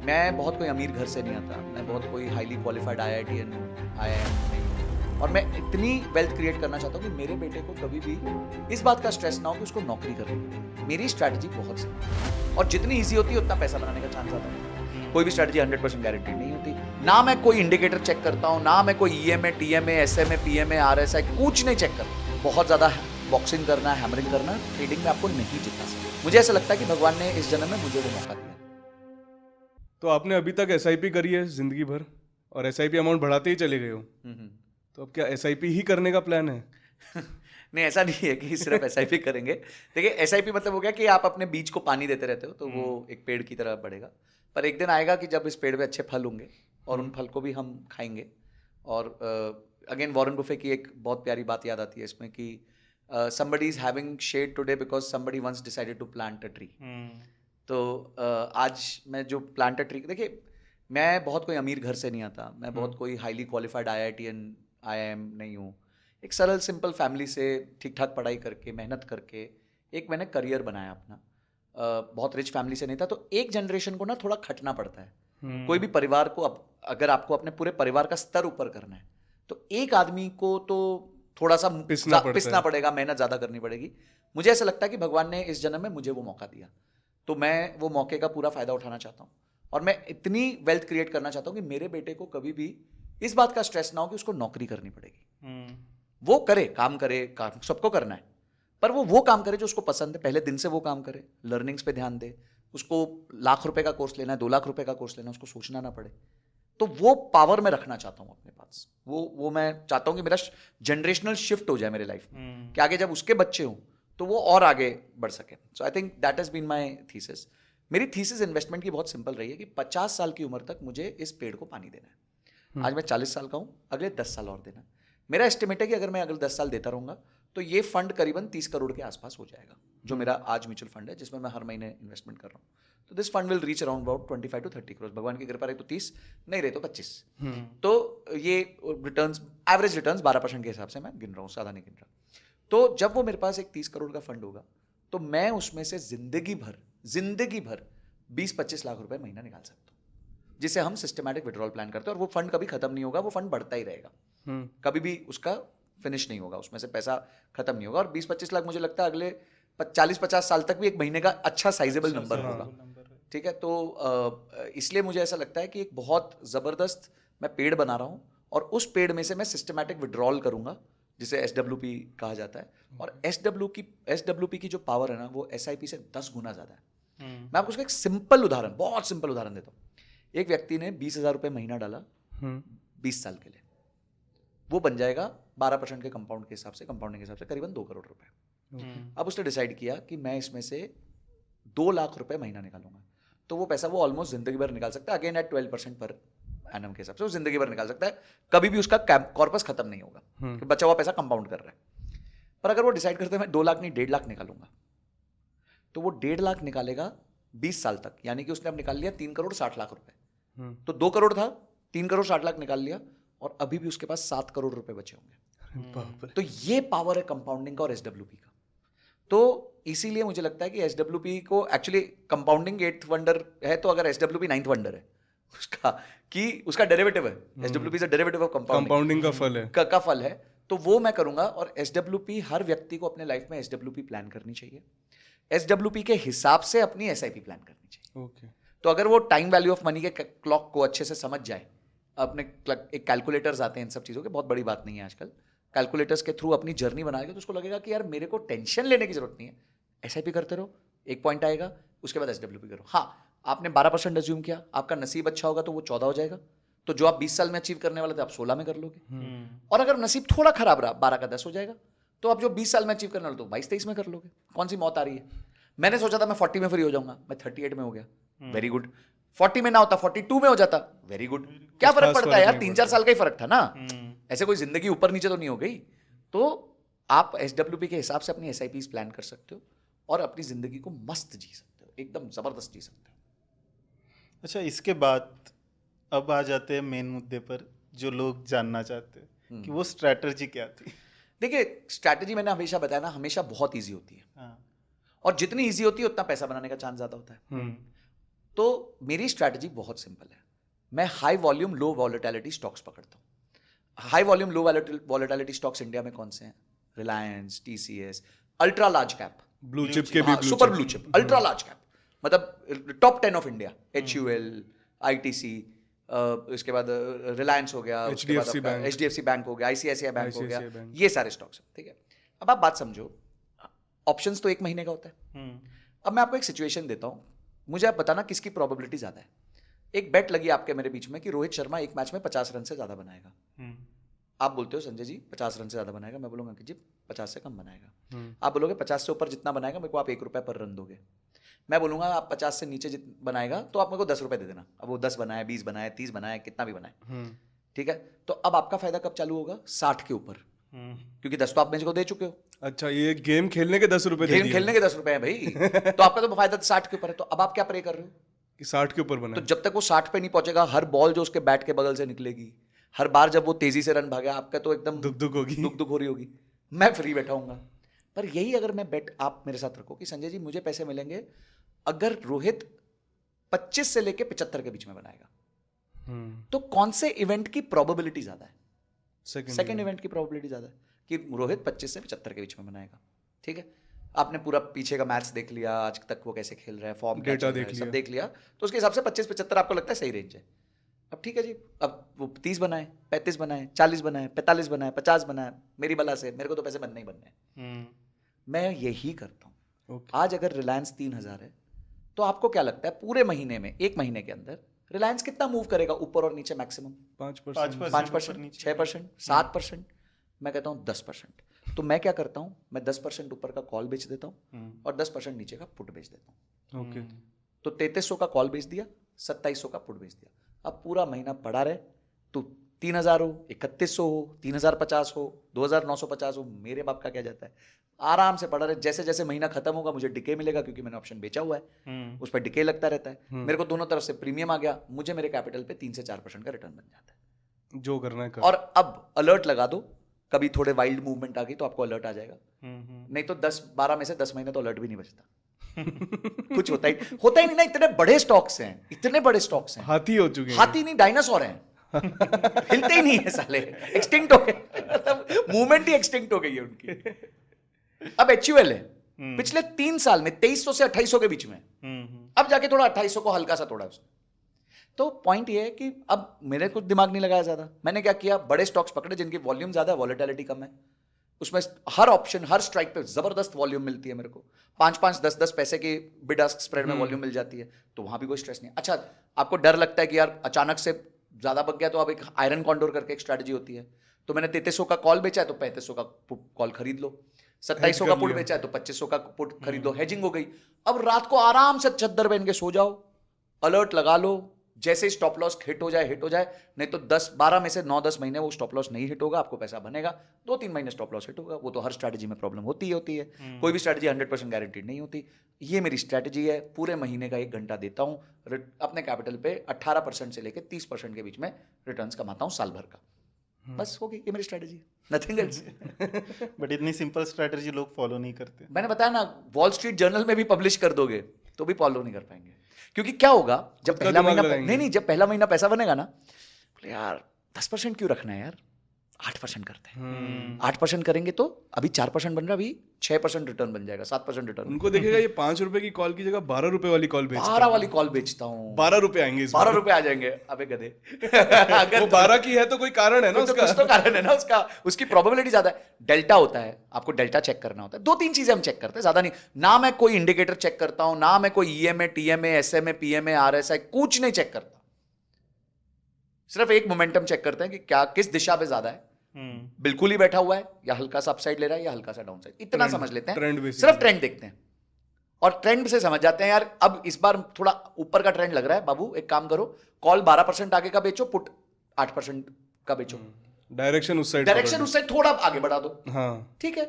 मैं बहुत कोई अमीर घर से नहीं आता, मैं बहुत कोई हाईली क्वालिफाइड IITian IIM नहीं हूँ। और मैं इतनी वेल्थ क्रिएट करना चाहता हूँ कि मेरे बेटे को कभी भी इस बात का स्ट्रेस ना हो कि उसको नौकरी करनी है। मेरी स्ट्रैटेजी बहुत सिंपल है और जितनी ईजी होती है उतना पैसा बनाने का चांस आता है। कोई भी स्ट्रैटेजी 100% गारंटी नहीं होती। ना मैं कोई इंडिकेटर चेक करता हूँ, ना मैं कोई EMA, TMA, SMA, PMA, RSI कुछ नहीं चेक करता। बहुत ज़्यादा बॉक्सिंग करना है, हैमरिंग करना है, ट्रेडिंग में आपको नहीं जितना सकता। मुझे ऐसा लगता है कि भगवान ने इस जन्म में मुझे वो मौका दिया। तो आपने अभी तक SIP करी है जिंदगी भर और SIP अमाउंट बढ़ाते ही चले गए हो, तो अब क्या SIP ही करने का प्लान है? नहीं, ऐसा नहीं है कि सिर्फ SIP करेंगे। देखिए, SIP मतलब हो गया कि आप अपने बीज को पानी देते रहते हो तो वो एक पेड़ की तरह बढ़ेगा। पर एक दिन आएगा कि जब इस पेड़ पे अच्छे फल होंगे और उन फल को भी हम खाएंगे। और अगेन वॉरेन बुफे की एक बहुत प्यारी बात याद आती है इसमें कि somebody is having shade today because somebody once decided to plant a tree. तो आज मैं जो प्लांट ट्री, देखिए मैं बहुत कोई अमीर घर से नहीं आता, मैं बहुत कोई हाईली क्वालिफाइड IITian IIM नहीं हूँ। एक सरल सिंपल फैमिली से ठीक ठाक पढ़ाई करके मेहनत करके एक मैंने करियर बनाया अपना। बहुत रिच फैमिली से नहीं था, तो एक जनरेशन को ना थोड़ा खटना पड़ता है। कोई भी परिवार को अगर आपको अपने पूरे परिवार का स्तर ऊपर करना है तो एक आदमी को तो थोड़ा सा पिसना पड़ेगा, मेहनत ज़्यादा करनी पड़ेगी। मुझे ऐसा लगता है कि भगवान ने इस जन्म में मुझे वो मौका दिया, तो मैं वो मौके का पूरा फायदा उठाना चाहता हूँ और मैं इतनी वेल्थ क्रिएट करना चाहता हूँ कि मेरे बेटे को कभी भी इस बात का स्ट्रेस ना हो कि उसको नौकरी करनी पड़ेगी। वो करे, काम सबको करना है, पर वो काम करे जो उसको पसंद है। पहले दिन से वो काम करे, लर्निंग्स पे ध्यान दे। उसको ₹1,00,000 का कोर्स लेना है, ₹2,00,000 का कोर्स लेना है, उसको सोचना ना पड़े। तो वो पावर मैं रखना चाहता हूँ अपने पास। वो मैं चाहता हूँ कि मेरा जनरेशनल शिफ्ट हो जाए मेरे लाइफ में, कि आगे जब उसके बच्चे हों तो वो और आगे बढ़ सके। So I think that has been my thesis. मेरी थीसिस इन्वेस्टमेंट की बहुत सिंपल रही है कि 50 साल की उम्र तक मुझे इस पेड़ को पानी देना है। आज मैं 40 साल का हूँ, अगले 10 साल और देना है। मेरा एस्टिमेट है कि अगर मैं अगले 10 साल देता रहूँगा तो ये फंड करीबन 30 करोड़ के आसपास हो जाएगा, जो मेरा आज म्यूचुअल फंड है जिसमें मैं हर महीने इन्वेस्टमेंट कर रहा हूँ। तो this fund will reach around about 25 to 30 crore. भगवान की कृपा रहे तो 30, नहीं रहे तो 25। तो ये रिटर्न्स, एवरेज रिटर्न्स 12% के हिसाब से मैं गिन रहा हूँ, ज़्यादा नहीं गिन रहा। तो जब वो मेरे पास एक 30 करोड़ का फंड होगा तो मैं उसमें से जिंदगी भर 20-25 लाख रुपए महीना निकाल सकता हूँ, जिसे हम सिस्टमैटिक विड्रॉल प्लान करते हैं। और वो फंड कभी खत्म नहीं होगा, वो फंड बढ़ता ही रहेगा, कभी भी उसका फिनिश नहीं होगा, उसमें से पैसा खत्म नहीं होगा। और 20-25 लाख मुझे लगता है अगले 40-50 साल तक भी एक महीने का अच्छा साइजेबल नंबर होगा। ठीक है, तो इसलिए मुझे ऐसा लगता है कि एक बहुत ज़बरदस्त मैं पेड़ बना रहा हूँ और उस पेड़ में से मैं सिस्टमैटिक विड्रॉल करूँगा, जिसे SWP कहा जाता है। और SWP की जो पावर है ना, वो SIP से 10 गुना ज़्यादा है। मैं आपको उसका एक सिंपल उदाहरण, बहुत सिंपल उदाहरण देता हूँ। एक व्यक्ति ने 20,000 रुपये महीना डाला 20 साल के लिए, वो बन जाएगा 12% के कंपाउंडिंग के हिसाब से करीबन 2 करोड़ रुपए। अब उसने डिसाइड किया कि मैं इसमें से 2 लाख रुपए महीना निकालूंगा, तो वो पैसा वो ऑलमोस्ट जिंदगी भर निकाल सकता है। अगेन एट 12% पर एनम के हिसाब से वो जिंदगी भर निकाल सकता है, कभी भी उसका कॉर्पस खत्म नहीं होगा, कि बचा हुआ पैसा कंपाउंड कर रहा है। पर अगर वो डिसाइड करते हैं मैं 2 लाख नहीं 1.5 लाख निकालूंगा, तो वो 1.5 लाख निकालेगा 20 साल तक, यानी कि उसने अब निकाल लिया 3 करोड़ 60 लाख रुपए। तो 2 करोड़ था, 3 करोड़ 60 लाख निकाल लिया और अभी भी उसके पास 7 करोड़ रुपए बचे होंगे। तो ये पावर है कंपाउंडिंग का और SWP का। तो इसीलिए मुझे लगता है कि SWP को एक्चुअली कंपाउंडिंग 8th वंडर है, तो अगर SWP 9th वंडर है उसका डेरिवेटिव है। SWP is a derivative of compounding का फल है, का फल है। तो वो मैं करूंगा। और SWP, हर व्यक्ति को अपने लाइफ में SWP प्लान करनी चाहिए, SWP के हिसाब से अपनी SIP प्लान करनी चाहिए। तो अगर वो टाइम वैल्यू ऑफ मनी के क्लॉक को अच्छे से समझ जाए, अपने एक कैलकुलेटर्स आते हैं इन सब चीज़ों के, बहुत बड़ी बात नहीं है आजकल, कैलकुलेटर्स के थ्रू अपनी जर्नी बनाएगा तो उसको लगेगा कि यार मेरे को टेंशन लेने की जरूरत नहीं है, SIP करते रहो, एक पॉइंट आएगा, उसके बाद SWP करो। हाँ, आपने 12% अज्यूम किया, आपका नसीब अच्छा होगा तो वो 14 हो जाएगा, तो जो आप 20 साल में अचीव करने वाले थे आप 16 में कर लोगे। और अगर नसीब थोड़ा खराब रहा 12 का 10 हो जाएगा, तो आप जो 20 साल में अचीव करने वाले तो 22-23 में कर लोगे। कौन सी मौत आ रही है? मैंने सोचा था मैं 40 में फ्री हो जाऊंगा, मैं 38 में हो गया, वेरी गुड। 40 में ना होता 42 में हो जाता, वेरी गुड। क्या फर्क पड़ता है यार, 3-4 साल का ही फर्क था ना, ऐसे कोई जिंदगी ऊपर नीचे तो नहीं हो गई। तो आप SWP के हिसाब से अपनी SIPs प्लान कर सकते हो और अपनी जिंदगी को मस्त जी सकते हो, एकदम जबरदस्त जी सकते हो। अच्छा, इसके बाद अब आ जाते हैं मेन मुद्दे पर, जो लोग जानना चाहते हैं कि वो स्ट्रैटेजी क्या थी। देखिए, स्ट्रैटेजी मैंने हमेशा बताया ना, हमेशा बहुत ईजी होती है। और जितनी ईजी होती है उतना पैसा बनाने का चांस ज्यादा होता है। तो मेरी स्ट्रैटेजी बहुत सिंपल है, मैं high volume low volatility stocks पकड़ता हूँ। High volume low volatility stocks India में कौन से हैं? Reliance, TCS, ultra large cap, blue chip के भी super blue chip, ultra large cap, मतलब top 10 of India, HUL, ITC, इसके बाद रिलायंस हो गया, HDFC बैंक हो गया, ICICI बैंक हो गया, ये सारे स्टॉक्स, ठीक है। अब आप बात समझो, ऑप्शंस तो 1 महीने का होता है। अब मैं आपको एक सिचुएशन देता हूं, मुझे आप बताना किसकी प्रोबेबिलिटी ज्यादा है। एक बेट लगी आपके मेरे बीच में कि रोहित शर्मा एक मैच में 50 रन से ज्यादा बनाएगा। आप बोलते हो संजय जी 50 रन से ज्यादा बनाएगा, मैं बोलूंगा कि जी 50 से कम बनाएगा। आप बोलोगे 50 से ऊपर जितना बनाएगा मेरे को आप 1 रुपए पर रन दोगे। मैं बोलूंगा आप 50 से नीचे बनाएगा तो आप मेरे को 10 रुपए दे देना। अब वो 10 बनाए, 20 बनाए, 30 बनाए, कितना भी बनाए, ठीक है। तो अब आपका फायदा कब चालू होगा? 60 के ऊपर, क्योंकि 10 तो आप मेरे को दे चुके हो। अच्छा, ये गेम खेलने के 10 रुपए, गेम खेलने के 10 रुपए हैं भाई। तो आपका तो फायदा 60 के ऊपर है। तो अब आप क्या प्रे कर रहे हो कि 60 के ऊपर बनाए। तो जब तक वो 60 पे नहीं पहुंचेगा, हर बॉल जो उसके बैट के बगल से निकलेगी, हर बार जब वो तेजी से रन भागे, आपका तो एकदम दुख होगी, दुख हो रही होगी। मैं फ्री बैठा हूंगा। पर यही अगर मैं बेट आप मेरे साथ रखो कि संजय जी मुझे पैसे मिलेंगे अगर रोहित 25 से लेके 75 के बीच में बनाएगा, तो कौन से इवेंट की प्रोबेबिलिटी ज्यादा है? सेकंड इवेंट की प्रोबेबिलिटी ज्यादा है कि रोहित 25 से 75 के बीच में बनाएगा, ठीक है। आपने पूरा पीछे का मैच देख लिया, आज तक वो कैसे खेल रहा है, फॉर्म डेटा सब देख लिया, तो उसके हिसाब से 25-75 आपको लगता है सही रेंज है। अब ठीक है जी, अब वो 30 बनाए, 35 बनाए, 40 बनाए, 45 बनाए, 50 बनाए, मेरी बला से मेरे को तो पैसे बनने ही बनने हैं। मैं यही करता हूँ। आज अगर रिलायंस 3000 है तो आपको क्या लगता है पूरे महीने में, 1 महीने के अंदर रिलायंस कितना मूव करेगा ऊपर और नीचे? मैक्सिमम 5%, 6%, 7%, मैं कहता हूँ 10%। तो मैं क्या करता हूँ, मैं 10% ऊपर का कॉल बेच देता हूँ और 10% नीचे का पुट बेच देता हूँ। तो 3300 का कॉल बेच दिया, 2700 का पुट बेच दिया। अब पूरा महीना पड़ा रहे, तो 3000 हो, 3100 हो, 3050 हो, 2950 हो, मेरे बाप का क्या जाता है, आराम से पड़ा रहे। जैसे जैसे महीना खत्म होगा मुझे डिके मिलेगा, क्योंकि मैंने ऑप्शन बेचा हुआ है, उस पर डिके लगता रहता है। मेरे को दोनों तरफ से प्रीमियम आ गया, मुझे मेरे कैपिटल पे 3 से 4% का रिटर्न बन जाता है। जो करना है कर। और अब अलर्ट लगा दो, कभी थोड़े वाइल्ड मूवमेंट आ गई तो आपको अलर्ट आ जाएगा। नहीं तो 10-12 में से 10 महीने तो अलर्ट भी नहीं बचता। कुछ होता ही नहीं ना। इतने बड़े स्टॉक्स हैं, इतने बड़े स्टॉक्स हैं, हाथी हो चुके हैं, हाथी नहीं डायनासोर हैं। हिलते ही नहीं है साले, एक्सटिंक्ट हो गए, मतलब मूवमेंट ही एक्सटिंक्ट हो गई है उनकी। अब HUL है, पिछले 3 साल में 2300 से 2800 के बीच में, अब जाके थोड़ा 2800 को हल्का सा तोड़ा उसने। तो पॉइंट ये है कि अब मेरे को दिमाग नहीं लगाया ज्यादा। मैंने क्या किया, बड़े स्टॉक्स पकड़े जिनकी वॉल्यूम ज्यादा है, वॉलेटिलिटी कम है, उसमें हर ऑप्शन, हर स्ट्राइक पे जबरदस्त वॉल्यूम मिलती है मेरे को। 5-5, 10-10 पैसे की बिड आस्क स्प्रेड में वॉल्यूम मिल जाती है, तो वहां भी कोई स्ट्रेस नहीं। अच्छा, आपको डर लगता है कि यार अचानक से ज्यादा बग गया, तो अब एक आयरन कॉन्डोर करके एक स्ट्रेटजी होती है। तो मैंने 3300 का कॉल बेचा है तो 3500 का कॉल खरीद लो, 2700 का पुट बेचा है तो 2500 का पुट खरीद लो, हेजिंग हो गई। अब रात को आराम से चद्दर पहन के सो जाओ, अलर्ट लगा लो, जैसे स्टॉप लॉस हिट हो जाए, नहीं तो 10-12 में से 9-10 महीने वो स्टॉप लॉस नहीं हिट होगा, आपको पैसा बनेगा। 2-3 महीने स्टॉप लॉस हिट होगा, वो तो हर स्ट्रैटेजी में प्रॉब्लम होती है। कोई भी स्ट्रैटेजी 100% गारंटीड नहीं होती। ये मेरी स्ट्रैटेजी है, पूरे महीने का 1 घंटा देता हूं, अपने कैपिटल पे 18% से लेकर 30% के बीच में रिटर्न्स कमाता हूं साल भर का। बस हो गई, ये मेरी स्ट्रैटेजी, नथिंग एल्स। बट इतनी सिंपल स्ट्रैटेजी लोग फॉलो नहीं करते। मैंने बताया ना, वॉल स्ट्रीट जर्नल में भी पब्लिश कर दोगे तो भी फॉलो नहीं कर पाएंगे। क्योंकि क्या होगा, जब पहला महीना जब पहला महीना पैसा बनेगा ना, बोले यार 10% क्यों रखना है यार, 8% करते हैं। 8% करेंगे तो अभी 4% बन रहा, अभी 6% रिटर्न बन जाएगा, 7% रिटर्न। उनको देखेगा ये 5 रुपए की कॉल की जगह 12 रुपए वाली कॉल बेचता 12 वाली कॉल बेचता हूँ, 12 रुपए आएंगे, 12 रुपए आ जाएंगे। अबे गधे, अगर वो 12 की है तो कोई कारण है ना उसका, कुछ तो कारण है ना उसका, उसकी प्रोबेबिलिटी ज्यादा है। डेल्टा होता है, आपको डेल्टा चेक करना होता है। 2-3 चीजें हम चेक करते हैं, ज्यादा नहीं। ना मैं कोई इंडिकेटर चेक करता हूं, ना मैं कोई EMA, TMA, SMA, PMA, RSI कुछ नहीं चेक करता। सिर्फ एक मोमेंटम चेक करते हैं कि क्या किस दिशा पे ज्यादा है, बिल्कुल ही बैठा हुआ है या हल्का सा अपसाइड ले रहा है या हल्का सा डाउन साइड, इतना समझ लेते हैं। सिर्फ ट्रेंड देखते हैं और ट्रेंड से समझ जाते हैं यार अब इस बार थोड़ा ऊपर का ट्रेंड लग रहा है, बाबू एक काम करो, कॉल 12% आगे का बेचो, पुट 8% का बेचो, डायरेक्शन उस साइड थोड़ा आगे बढ़ा दो। हाँ ठीक है,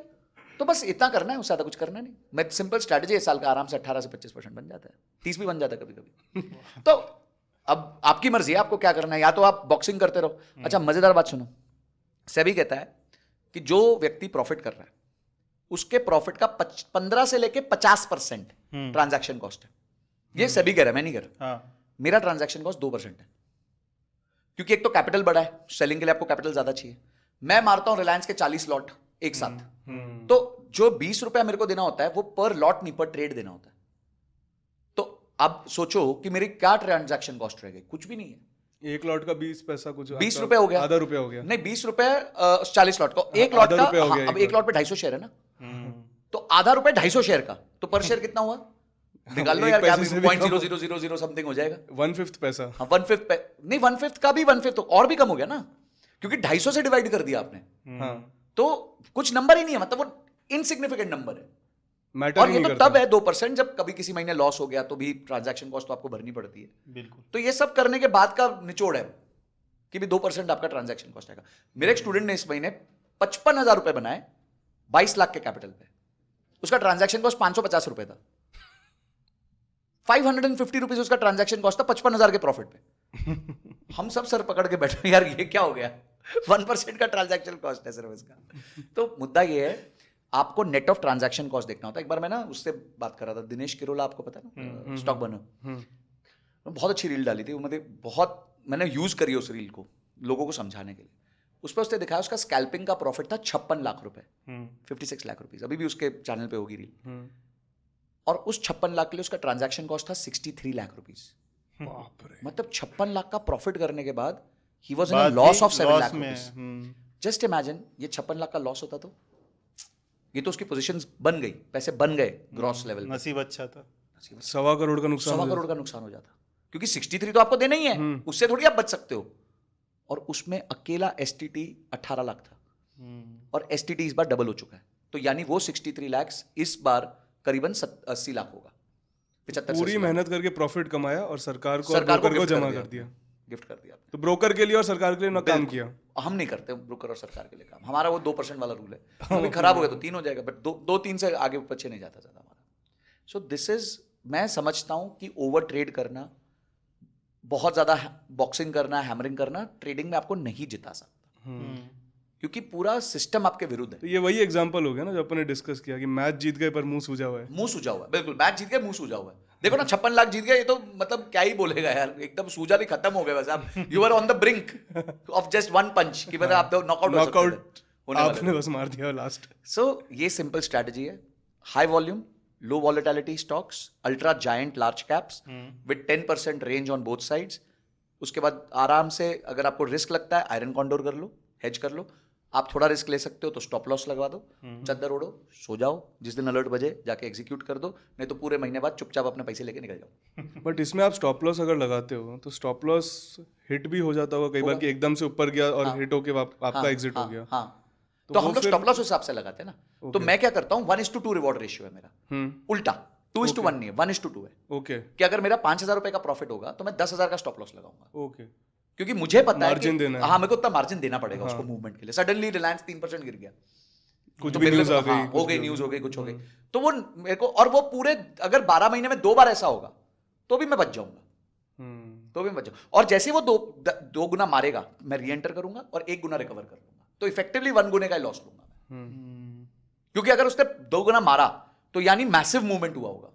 तो बस इतना करना है, उससे ज्यादा कुछ करना नहीं। मैं सिंपल स्ट्रैटेजी, इस साल का आराम से 18 से 25% बन जाता है, 30 भी बन जाता है कभी कभी। तो अब आपकी मर्जी है, आपको क्या करना है, या तो आप बॉक्सिंग करते रहो। अच्छा, मजेदार बात सुनो, सेबी कहता है कि जो व्यक्ति प्रॉफिट कर रहा है उसके प्रॉफिट का 15 से लेके 50% ट्रांजैक्शन कॉस्ट है। ये सभी कह रहा है, मैं नहीं कह रहा। हाँ मेरा ट्रांजैक्शन कॉस्ट 2% है, क्योंकि एक तो कैपिटल बड़ा है, सेलिंग के लिए आपको कैपिटल ज्यादा चाहिए। मैं मारता हूं रिलायंस के 40 लॉट एक साथ, तो जो 20 रुपया मेरे को देना होता है वो पर लॉट नहीं, पर ट्रेड देना होता है। तो अब सोचो कि मेरी क्या ट्रांजैक्शन कॉस्ट रह गई, कुछ भी नहीं है। 1 लॉट का 20 पैसा कुछ 20 रुपए हो गया, आधा रुपया हो गया। नहीं 20 रुपए 40 लॉट का, एक लॉट आधा का रुपया हो गया, अब एक एक लॉट पे 250 शेयर है ना, तो आधा रुपए 250 शेयर का, तो पर शेयर कितना हुआ निकाल लो एक यार, क्या पैसे से भी कम 0.0000 समथिंग हो जाएगा। 1/5 पैसा। हाँ 1/5 नहीं 1/5 का भी 1/5 तो और भी कम हो गया ना, क्योंकि 250 से डिवाइड कर दिया आपने, हाँ तो कुछ नंबर ही नहीं है, मतलब वो इनसिग्निफिकेंट नंबर है। मैटर और ही ये नहीं तो करता। तब है 2%, जब कभी किसी महीने लॉस हो गया तो भी ट्रांजैक्शन कॉस्ट तो आपको भरनी पड़ती है। बिल्कुल। तो ये सब करने के बाद का निचोड़ है कि भी 2% आपका ट्रांजैक्शन कॉस्ट आएगा। मेरे एक स्टूडेंट ने इस महीने 55,000 रुपए बनाए 22 लाख के कैपिटल पे, उसका ट्रांजैक्शन कॉस्ट 550 रुपए था। 550 रुपीज उसका ट्रांजैक्शन कॉस्ट था 55,000 के प्रॉफिट पे। हम सब सर पकड़ के बैठे यार ये क्या हो गया, 1% का ट्रांजैक्शन कॉस्ट है सिर्फ इसका। तो मुद्दा ये है, आपको नेट ऑफ ट्रांजैक्शन कॉस्ट देखना होता है। एक बार मैं ना उससे बात कर रहा था, दिनेश किरोला, आपको पता है ना, स्टॉक बर्नर, बहुत अच्छी रील डाली थी वो, मतलब बहुत मैंने यूज करी उस रील को लोगों को समझाने के लिए। उस पर उसने दिखाया उसका स्कैल्पिंग का प्रॉफिट था 56 लाख रुपए, 56 लाख रुपीज, अभी भी उसके चैनल पे होगी रील। और उस 56 लाख के लिए उसका ट्रांजैक्शन कॉस्ट था 63 लाख रुपीज। मतलब 56 लाख का प्रॉफिट करने के बाद he was in loss of 7 lakh rupees. Just imagine ये 56 लाख का लॉस होता तो ये तो उसकी पोजीशंस बन गई, पैसे बन गए ग्रॉस लेवल पे, नसीब अच्छा था। 1.25 करोड़ का नुकसान 1.25 करोड़ का नुकसान हो जाता, क्योंकि 63 तो आपको देना ही है, उससे थोड़ी आप बच सकते हो। और उसमें अकेला एसटीटी 18 लाख था, और एसटीटी इस बार डबल हो चुका है, तो यानी वो 63 लाख इस बार करीबन 80 लाख होगा। 75 पूरी मेहनत करके प्रॉफिट कमाया और सरकार को गिफ्ट जमा कर दिया। गिफ्ट कर दिया। तो ब्रोकर के लिए और सरकार के लिए ना काम किया। हम नहीं करते ब्रोकर और सरकार के लिए काम, हमारा वो 2% वाला रूल है, वो भी खराब हो गया तो 3 हो जाएगा, बट 2-3 से आगे पीछे नहीं जाता ज्यादा हमारा। सो दिस इज, मैं समझता हूं कि ओवर ट्रेड करना, बहुत ज्यादा बॉक्सिंग करना, हैमरिंग करना ट्रेडिंग में आपको नहीं जिता सकता, क्योंकि पूरा सिस्टम आपके विरुद्ध है। तो ये वही एग्जांपल हो गया ना जो अपन ने डिस्कस किया कि मैच जीत गए पर मुंह सूजा हुआ है। मुंह सूजा हुआ है, बिल्कुल मैच जीत गए मुंह सूजा हुआ है। देखो ना 56 लाख जीत गया, ये तो मतलब क्या ही बोलेगा यार, एकदम सूजा भी खत्म हो गया बस। आप you are on the brink of just one punch कि मतलब आप तो नॉकआउट आपने बस मार दिया लास्ट। सो ये सिंपल स्ट्रेटजी है, high volume low volatility stocks, ultra giant large caps with 10% range on both sides. उसके बाद आराम से अगर आपको रिस्क लगता है आयरन कॉन्डोर कर लो, हेज कर लो। आप थोड़ा रिस्क ले सकते हो तो स्टॉप लॉस लगवा दो, चद्दर ओढ़ो, सो जाओ, जिस दिन अलर्ट बजे जाके एग्जीक्यूट कर दो, नहीं तो पूरे महीने बाद चुपचाप अपने पैसे लेके निकल जाओ। बट इसमें आप स्टॉप लॉस अगर लगाते हो तो स्टॉप लॉस हिट भी हो जाता होगा कई बार कि एकदम से ऊपर गया और हिट होके आपका एग्जिट हो गया। हाँ, तो हम लोग स्टॉप लॉस हिसाब से लगाते हैं ना। तो मैं क्या करता हूँ, 1:2 रिवॉर्ड रेशियो है मेरा, उल्टा 2:1 नहीं है, 1:2 है। ओके, कि अगर मेरा 5,000 रुपए का प्रॉफिट होगा तो मैं 10,000 का स्टॉप लॉस लगाऊंगा। ओके, क्योंकि मुझे पता है मार्जिन देना है। हाँ, मेरे को उतना मार्जिन देना पड़ेगा उसको मूवमेंट के लिए। सडनली रिलायंस 3% गिर गया, कुछ तो भी न्यूज़ आ गई, हो गई न्यूज़ हो गई, कुछ हो गई, तो वो मेरे को, और वो पूरे अगर 12 महीने में 2 बार ऐसा होगा तो भी मैं बच जाऊंगा, तो भी मैं बच जाऊंगा। और जैसे वो दो गुना मारेगा मैं री एंटर करूंगा और 1 गुना रिकवर कर लूंगा, तो इफेक्टिवली 1 गुने का लॉस लूंगा मैं। क्योंकि अगर उसने 2 गुना मारा तो यानी मैसिव मूवमेंट हुआ होगा,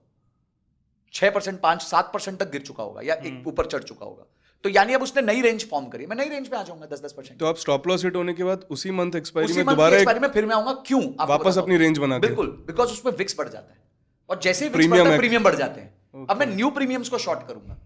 6%, 5-7% तक गिर चुका होगा या एक ऊपर चढ़ चुका होगा, तो यानी अब उसने नई रेंज फॉर्म करी, मैं नई रेंज पे आ जाऊंगा 10-10%। तो आप स्टॉप लॉस हिट होने के बाद उसी मंथ एक्सपायरी उसी में मंथ दोबारा एक्सपायरी में फिर मैं आऊंगा, क्यों वापस अपनी रेंज बना के। बिल्कुल, बिकॉज उसमें विक्स बढ़ जाता है, और जैसे ही विक्स बढ़ता है प्रीमियम बढ़ जाते हैं। अब मैं न्यू प्रीमियम्स को शॉर्ट करूंगा,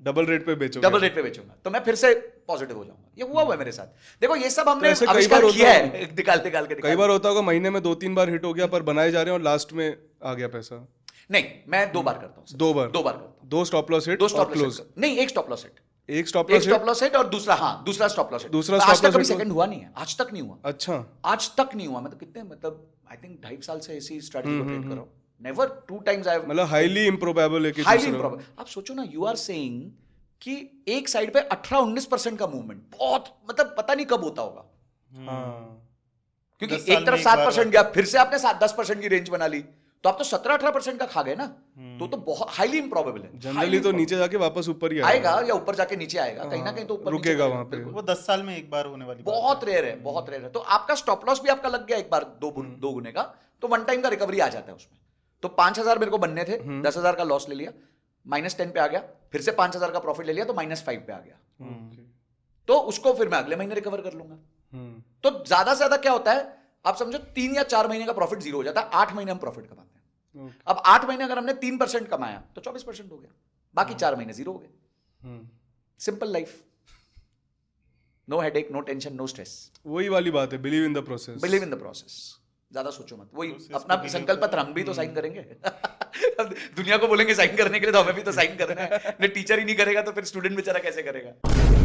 डबल रेट पे बेचूंगा, डबल रेट पे बेचूंगा, तो मैं फिर से पॉजिटिव हो जाऊंगा। ये हुआ है मेरे साथ। देखो ये सब हमने आविष्कार किया है, निकाल के। कई बार होता होगा महीने में 2-3 बार हिट हो गया पर बनाए जा रहे हैं और लास्ट में आ गया पैसा। नहीं, मैं 2 बार करता हूँ। 2 बार करता हूँ। 2 stop loss hit, 2 stop loss, नहीं 1 स्टॉप लॉस हिट, एक स्टॉप लॉस हिट और दूसरा स्टॉप लॉस हिट। दूसरा आज तक कभी सेकंड हुआ नहीं है, आज तक नहीं हुआ। अच्छा, आज तक नहीं हुआ। मतलब कितने, मतलब आई थिंक 2.5 साल से ऐसी स्ट्रेटजी को ट्रेड कर रहा हूं। नेवर 2 टाइम्स आई, मतलब हाईली इंप्रोबेबल है कि हाईली इंप्रोबेबल। आप सोचो ना, यू आर सेइंग कि एक साइड पे 18-19% का मूवमेंट, बहुत मतलब पता नहीं कब होता होगा। क्योंकि एक तरफ 7% गया, फिर से आपने 7-10% की रेंज बना ली, तो आप तो 17-18% का खा गए ना। तो बहुत हाईली इंप्रोबेबल है। जनरली तो नीचे जाके वापस ऊपर ही आएगा या ऊपर जाके नीचे आएगा, कहीं ना कहीं तो ऊपर रुकेगा वहां पे। वो 10 साल में एक बार होने वाली बात बहुत रेयर है, बहुत रेयर है। तो आपका स्टॉप लॉस भी आपका लग गया एक बार 2 गुने का, तो 1 टाइम का रिकवरी आ जाता है उसमें। तो 5,000 मेरे को बनने थे, 10,000 का लॉस ले लिया, -10 पे आ गया, फिर से 5,000 का प्रॉफिट ले लिया तो -5 पे आ गया, ओके तो उसको फिर मैं अगले महीने रिकवर कर लूंगा। तो ज्यादा से ज्यादा क्या होता है, आप समझो 3 या 4 महीने का प्रॉफिट जीरो हो जाता है, 8 महीने हम प्रॉफिट कमाते हैं। ओके अब 8 महीने अगर हमने 3% कमाया तो 24% हो गया, बाकी 4 महीने जीरो हो गए। Simple life, no headache, no tension, no stress. वही वाली बात है, believe in the process. Believe in the process, ज्यादा सोचो मत। वही Process अपना को believe संकल्प करो। पत्र हम भी तो साइन करेंगे। अब दुनिया को बोलेंगे साइन करने के लिए, तो हमें भी तो साइन करना है। टीचर ही नहीं करेगा तो फिर स्टूडेंट बेचारा कैसे करेगा।